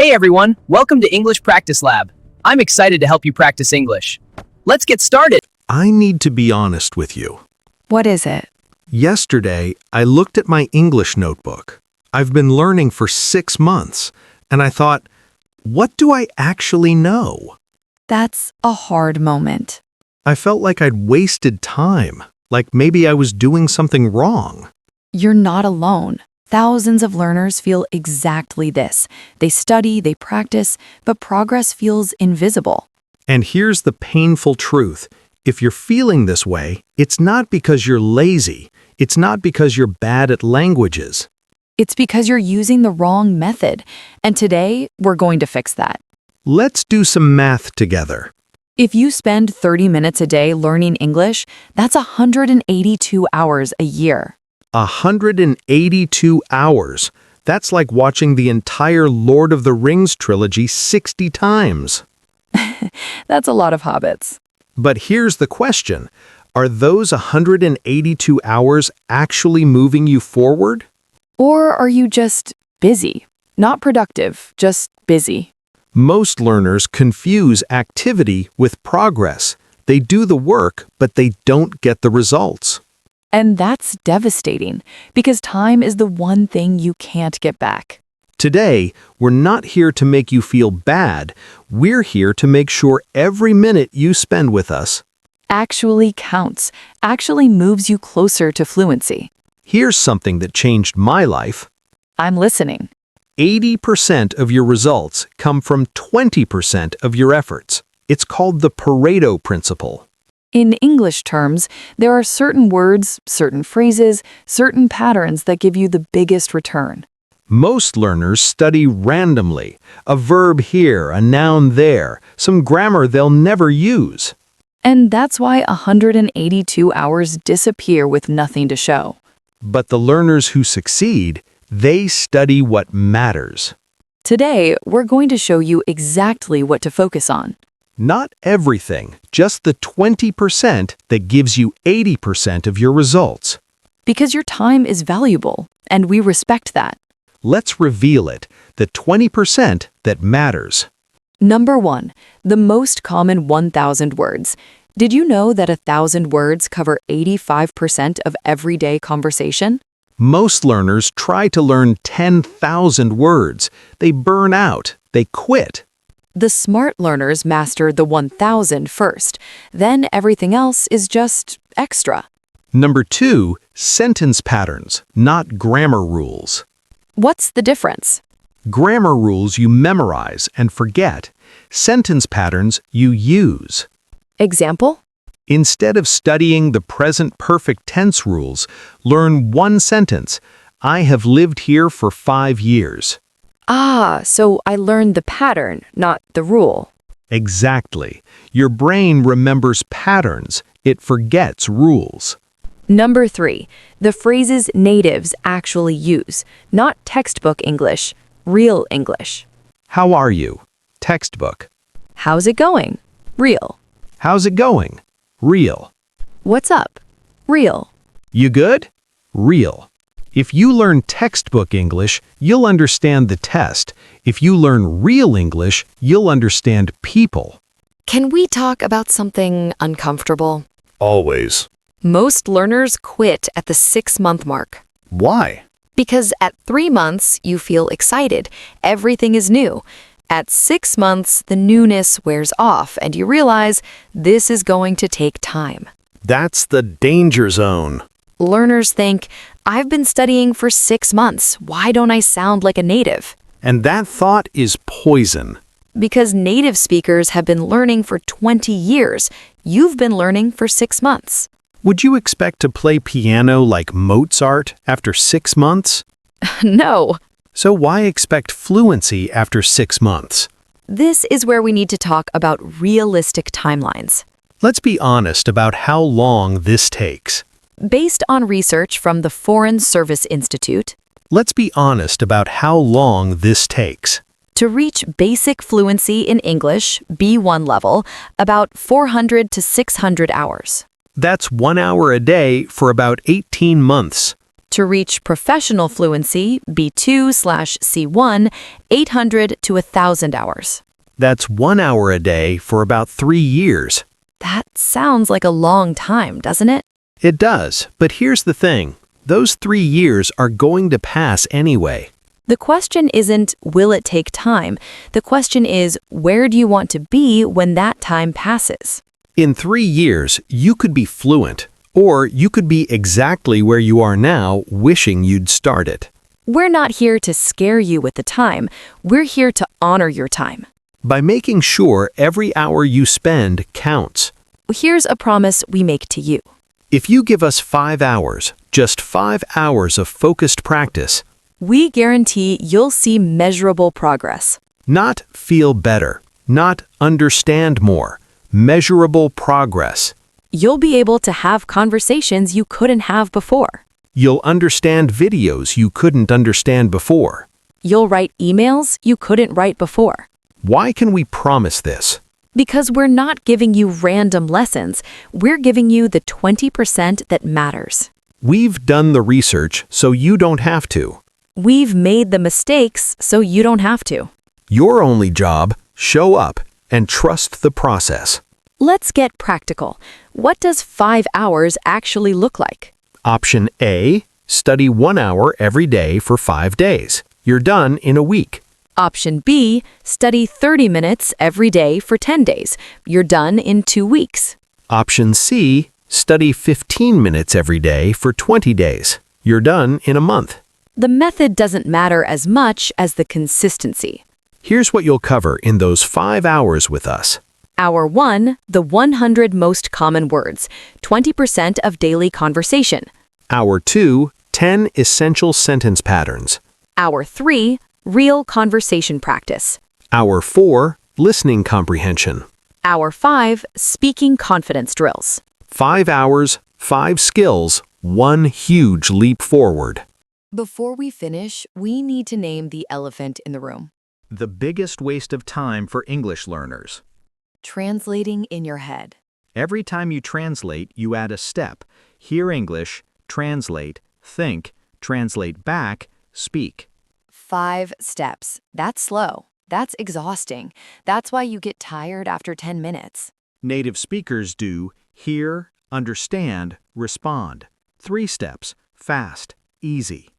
Hey everyone, welcome to English Practice Lab. I'm excited to help you practice English. Let's get started. I need to be honest with you. What is it? Yesterday, I looked at my English notebook. I've been learning for 6 months, and I thought, what do I actually know? That's a hard moment. I felt like I'd wasted time, like maybe I was doing something wrong. You're not alone. Thousands of learners feel exactly this. They study, they practice, but progress feels invisible. And here's the painful truth. If you're feeling this way, it's not because you're lazy. It's not because you're bad at languages. It's because you're using the wrong method. And today, we're going to fix that. Let's do some math together. If you spend 30 minutes a day learning English, that's 182 hours a year. 182 hours. That's like watching the entire Lord of the Rings trilogy 60 times. That's a lot of hobbits. But here's the question. Are those 182 hours actually moving you forward? Or are you just busy? Not productive, just busy. Most learners confuse activity with progress. They do the work, but they don't get the results. And that's devastating, because time is the one thing you can't get back. Today, we're not here to make you feel bad. We're here to make sure every minute you spend with us Actually counts, actually moves you closer to fluency. Here's something that changed my life. I'm listening. 80% of your results come from 20% of your efforts. It's called the Pareto principle. In English terms, there are certain words, certain phrases, certain patterns that give you the biggest return. Most learners study randomly. A verb here, a noun there, some grammar they'll never use. And that's why 182 hours disappear with nothing to show. But the learners who succeed, they study what matters. Today, we're going to show you exactly what to focus on. Not everything, just the 20% that gives you 80% of your results. Because your time is valuable, and we respect that. Let's reveal it, the 20% that matters. Number 1, the most common 1,000 words. Did you know that 1,000 words cover 85% of everyday conversation? Most learners try to learn 10,000 words. They burn out. They quit. The smart learners master the 1,000 first. Then everything else is just extra. Number 2, sentence patterns, not grammar rules. What's the difference? Grammar rules you memorize and forget. Sentence patterns you use. Example? Instead of studying the present perfect tense rules, learn one sentence. I have lived here for 5 years. So I learned the pattern, not the rule. Exactly. Your brain remembers patterns. It forgets rules. Number 3, the phrases natives actually use, not textbook English, real English. How are you? Textbook. How's it going? Real. How's it going? Real. What's up? Real. You good? Real. If you learn textbook English, you'll understand the test. If you learn real English, you'll understand people. Can we talk about something uncomfortable? Always. Most learners quit at the 6-month mark. Why? Because at 3 months, you feel excited. Everything is new. At 6 months, the newness wears off and you realize this is going to take time. That's the danger zone. Learners think, I've been studying for 6 months. Why don't I sound like a native? And that thought is poison. Because native speakers have been learning for 20 years. You've been learning for 6 months. Would you expect to play piano like Mozart after 6 months? No. So why expect fluency after 6 months? This is where we need to talk about realistic timelines. Let's be honest about how long this takes. Based on research from the Foreign Service Institute, Let's be honest about how long this takes. to reach basic fluency in English, B1 level, about 400 to 600 hours. That's 1 hour a day for about 18 months. To reach professional fluency, B2/C1, 800 to 1,000 hours. That's 1 hour a day for about 3 years. That sounds like a long time, doesn't it? It does, but here's the thing. Those 3 years are going to pass anyway. The question isn't, will it take time? The question is, where do you want to be when that time passes? In 3 years, you could be fluent, or you could be exactly where you are now, wishing you'd started. We're not here to scare you with the time. We're here to honor your time. By making sure every hour you spend counts. Here's a promise we make to you. If you give us 5 hours, just 5 hours of focused practice, We guarantee you'll see measurable progress. not feel better, not understand more, measurable progress. You'll be able to have conversations you couldn't have before. You'll understand videos you couldn't understand before. You'll write emails you couldn't write before. Why can we promise this? Because we're not giving you random lessons, we're giving you the 20% that matters. We've done the research so you don't have to. We've made the mistakes so you don't have to. Your only job, show up and trust the process. Let's get practical. What does 5 hours actually look like? Option A, study 1 hour every day for 5 days. You're done in a week. Option B, study 30 minutes every day for 10 days. You're done in 2 weeks. Option C, study 15 minutes every day for 20 days. You're done in a month. The method doesn't matter as much as the consistency. Here's what you'll cover in those 5 hours with us. Hour 1, the 100 most common words, 20% of daily conversation. Hour 2, 10 essential sentence patterns. Hour 3, real conversation practice. Hour 4, listening comprehension. Hour 5, speaking confidence drills. 5 hours, 5 skills, 1 huge leap forward. Before we finish, we need to name the elephant in the room. The biggest waste of time for English learners. Translating in your head. Every time you translate, you add a step. Hear English, translate, think, translate back, speak. 5 steps. That's slow. That's exhausting. That's why you get tired after 10 minutes. Native speakers do hear, understand, respond. 3 steps, fast, easy.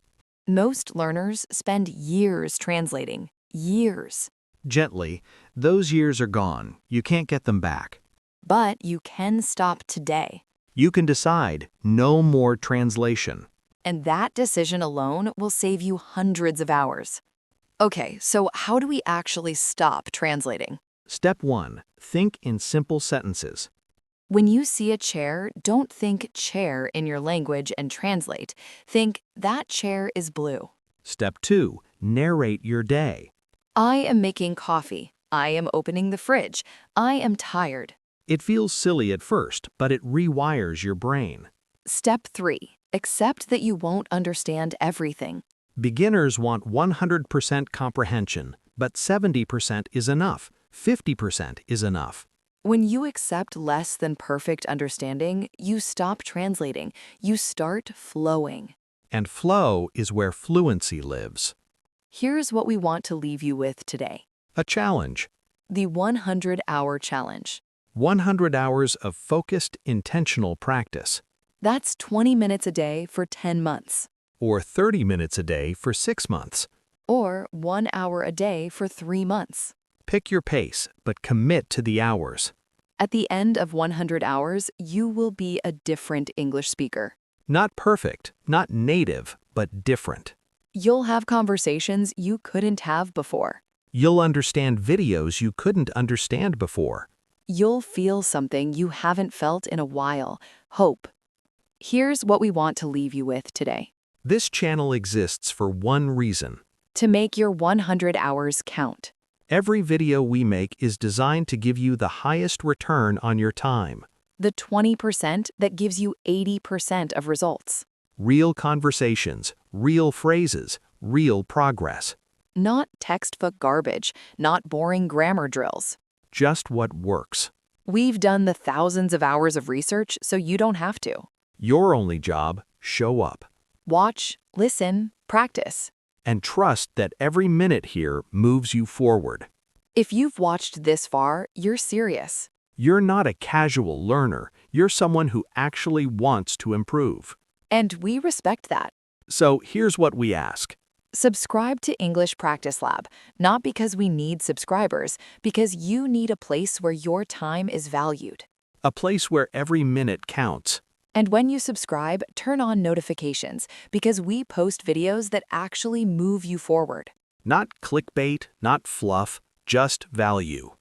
Most learners spend years translating. Years. Gently, those years are gone. You can't get them back. But you can stop today. You can decide no more translation. And that decision alone will save you hundreds of hours. Okay, so how do we actually stop translating? Step 1. Think in simple sentences. When you see a chair, don't think chair in your language and translate. Think that chair is blue. Step 2. Narrate your day. I am making coffee. I am opening the fridge. I am tired. It feels silly at first, but it rewires your brain. Step 3. Accept that you won't understand everything. Beginners want 100% comprehension, but 70% is enough. 50% is enough. When you accept less than perfect understanding, you stop translating. You start flowing. And flow is where fluency lives. Here's what we want to leave you with today. A challenge. The 100-hour challenge. 100 hours of focused, intentional practice. That's 20 minutes a day for 10 months. Or 30 minutes a day for 6 months. Or 1 hour a day for 3 months. Pick your pace, but commit to the hours. At the end of 100 hours, you will be a different English speaker. Not perfect, not native, but different. You'll have conversations you couldn't have before. You'll understand videos you couldn't understand before. You'll feel something you haven't felt in a while, hope. Here's what we want to leave you with today. This channel exists for one reason. To make your 100 hours count. Every video we make is designed to give you the highest return on your time. The 20% that gives you 80% of results. Real conversations, real phrases, real progress. Not textbook garbage, not boring grammar drills. Just what works. We've done the thousands of hours of research so you don't have to. Your only job, show up. Watch, listen, practice. And trust that every minute here moves you forward. If you've watched this far, you're serious. You're not a casual learner. You're someone who actually wants to improve. And we respect that. So here's what we ask. Subscribe to English Practice Lab, not because we need subscribers, because you need a place where your time is valued. A place where every minute counts. And when you subscribe, turn on notifications, because we post videos that actually move you forward. Not clickbait, not fluff, just value.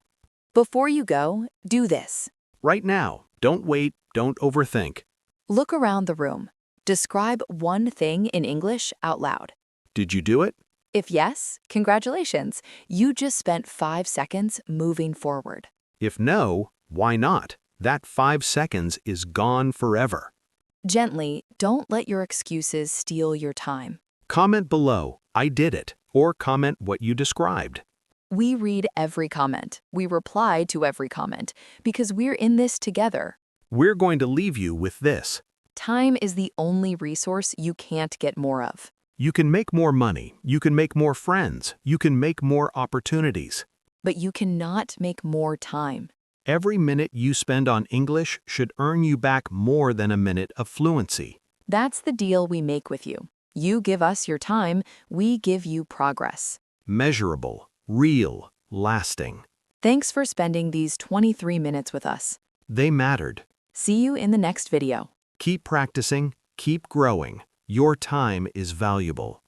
Before you go, do this. Right now, don't wait, don't overthink. Look around the room. Describe one thing in English out loud. Did you do it? If yes, congratulations. You just spent 5 seconds moving forward. If no, why not? That 5 seconds is gone forever. Gently, don't let your excuses steal your time. Comment below, I did it, or comment what you described. We read every comment. We reply to every comment, because we're in this together. We're going to leave you with this. Time is the only resource you can't get more of. You can make more money, you can make more friends, you can make more opportunities. But you cannot make more time. Every minute you spend on English should earn you back more than a minute of fluency. That's the deal we make with you. You give us your time, we give you progress. Measurable, real, lasting. Thanks for spending these 23 minutes with us. They mattered. See you in the next video. Keep practicing, keep growing. Your time is valuable.